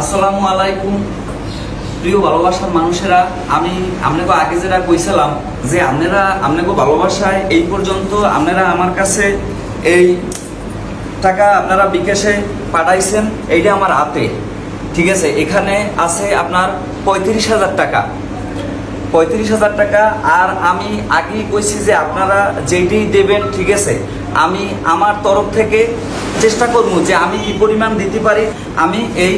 আসসালামু আলাইকুম প্রিয় ভালোবাসার মানুষেরা, আমি আপনাকে আগে যেটা কইছিলাম যে আপনাকে ভালোবাসায় এই পর্যন্ত আপনারা আমার কাছে এই টাকা আপনারা বিকাশে পাঠাইছেন, এইটা আমার হাতে, ঠিক আছে। এখানে আছে আপনার 35,000 টাকা, 35,000 টাকা। আর আমি আগেই কইছি যে আপনারা যেইটি দেবেন, ঠিক আছে, আমি আমার তরফ থেকে চেষ্টা করবো যে আমি কি পরিমাণ দিতে পারি। আমি এই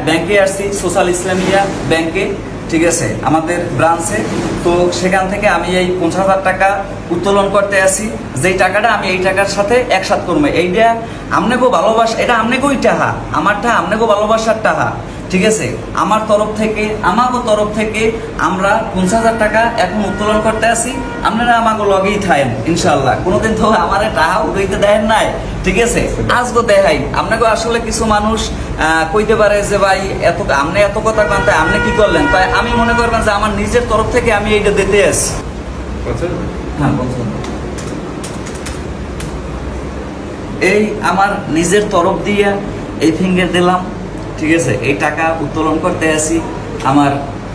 ব্যাংকে আসছি, সোশ্যাল ইসলামিয়া ব্যাংকে, ঠিক আছে, আমাদের ব্রাঞ্চে। তো সেখান থেকে আমি এই 50,000 টাকা উত্তোলন করতে আসি। যেই টাকাটা আমি এই টাকার সাথে একসাথ করবো, এইটা আপনাকেও ভালোবাসা, এটা আপনাকেই টাকা, আমারটা আপনাকেও ভালোবাসার টাকা, ঠিক আছে। আমার তরফ থেকে, আমাকে তরফ থেকে আমরা 50,000 টাকা এখন উত্তোলন করতে আসি। আপনারা আমাকে লগেই থাকেন ইনশাল্লাহ। কোনোদিন তো আমার টাকা উড়াইতে দেন নাই, ঠিক আছে। আজকে দেখাই আপনাকে। আসলে কিছু মানুষ কইতে পারে যে ভাই আপনি এত কথা কানতে আপনি কি করলেন, তাই আমি মনে করবেন যে আমার নিজের তরফ থেকে আমি এইটা দিতে আসি। হ্যাঁ, এই আমার নিজের তরফ দিয়ে এই ফিঙ্গার দিলাম, ঠিক আছে। এই টাকা উত্তোলন করতে আসি আমার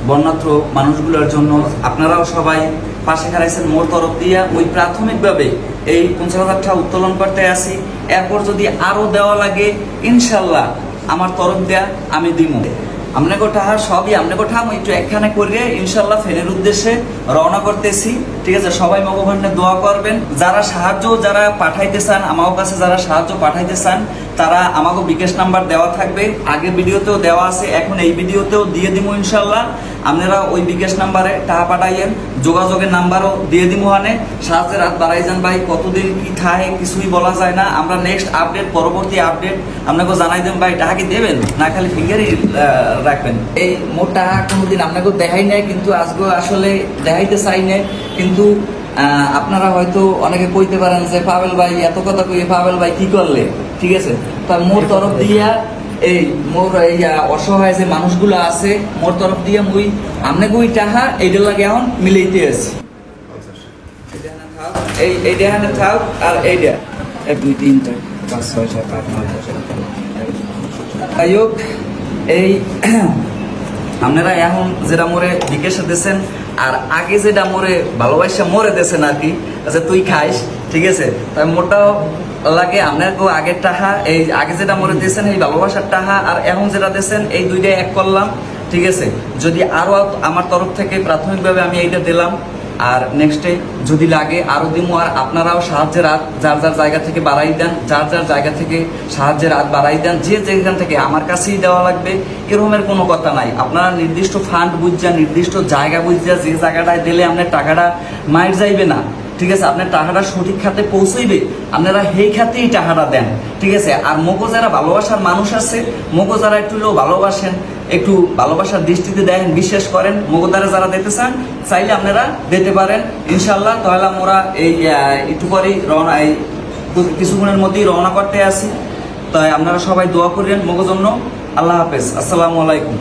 বন্যাত্র মানুষগুলোর জন্য। আপনারাও সবাই পাশে খারাইছেন মোর তরফ দিয়া। ওই প্রাথমিকভাবে এই 50,000 টাকা উত্তোলন করতে আসি। এরপর যদি আরো দেওয়া লাগে ইনশাল্লাহ আমার তরফ দেয়া আমি দিব। আপনাকে টাকা সবই আপনাকে টাকা একটু একখানে করে ইনশাল্লাহ ফেনের উদ্দেশ্যে রওনা করতেছি, ঠিক আছে। সবাই মগভান্ডে দোয়া করবেন। যারা সাহায্য যারা পাঠাইতে চান আমার কাছে, যারা সাহায্য পাঠাইতে চান তারা আমাকে বিকাশ নাম্বার দেওয়া থাকবে, আগে ভিডিওতেও দেওয়া আছে, এখন এই ভিডিওতেও দিয়ে দিব ইনশাল্লাহ। আপনারা ওই বিকাশ নাম্বারে টাকা পাঠাইয়েন, যোগাযোগের নাম্বারও দিয়ে দিব। হানে সাহায্যের হাত বাড়াই যান ভাই। কতদিন কি থাকে কিছুই বলা যায় না। আমরা নেক্সট আপডেট, পরবর্তী আপডেট আপনাকে জানাই দেন ভাই। টাকা কি দেবেন না খালি ফিঙ্গারই রাখবেন। এই মোট টাকা কোনোদিন আপনাকে দেখাই নাই, কিন্তু আজকে আসলে দেখাইতে চাই না। কিন্তু আপনারা হয়তো অনেকে কইতে পারেন যে পাবেল ভাই এত কথা কইয়ে পাবেল ভাই কি করলে, ঠিক আছে। তা মোর তরফ দিয়া এই মোর এই অসহায় যে মানুষগুলো আছে মোর তরফ দিয়া মুই আপনাকে ওই টাকা এইটার লাগে এখন মিলাইতে আছি। এই দেখানে থাক। আর এইটা 1 2 3 4 5 6 7 8 9 10 যাই হোক, এই আপনারা এখন যেটা মোরে বিকাশে দিয়েছেন আর আগে যেটা মোরে ভালোবাসা মোরে দিয়েছেন আর কি, আচ্ছা তুই খাইস, ঠিক আছে। তাই মোটাও লাগে আপনাকেও আগের টাকা, এই আগে যেটা মোরে দিয়েছেন এই ভালোবাসার টাকা আর এখন যেটা দিয়েছেন এই দুইটাই এক করলাম, ঠিক আছে। যদি আরো আমার তরফ থেকে প্রাথমিকভাবে আমি এইটা দিলাম, আর নেক্সটে যদি লাগে আরো দিব। আর আপনারাও সাহায্যের হাত যার যার জায়গা থেকে বাড়াই দেন, যার যার জায়গা থেকে সাহায্যের হাত বাড়াই দেন। যে যেখান থেকে আমার কাছেই দেওয়া লাগবে এরকমের কোনো কথা নাই। আপনারা নির্দিষ্ট ফান্ড বুঝছেন, নির্দিষ্ট জায়গা বুঝছেন, যে জায়গাটায় দিলে আপনার টাকাটা মায়ের যাইবে না, ঠিক আছে। আপনার টাকাটা সঠিক খাতে পৌঁছইবে, আপনারা সেই খাতেই টাকাটা দেন, ঠিক আছে। আর মগো যারা ভালোবাসার মানুষ আছে, মগো যারা একটু ভালোবাসেন, একটু ভালোবাসার দৃষ্টিতে দেখেন, বিশ্বাস করেন, মগো দ্বারা যারা দিতে চান চাইলে আপনারা দিতে পারেন ইনশাল্লাহ। তাহলে আমরা এই একটু পরেই রওনা, এই কিছুক্ষণের মধ্যেই রওনা করতে আসি। তাই আপনারা সবাই দোয়া করেন মগো জন্য। আল্লাহ হাফেজ, আসসালামু আলাইকুম।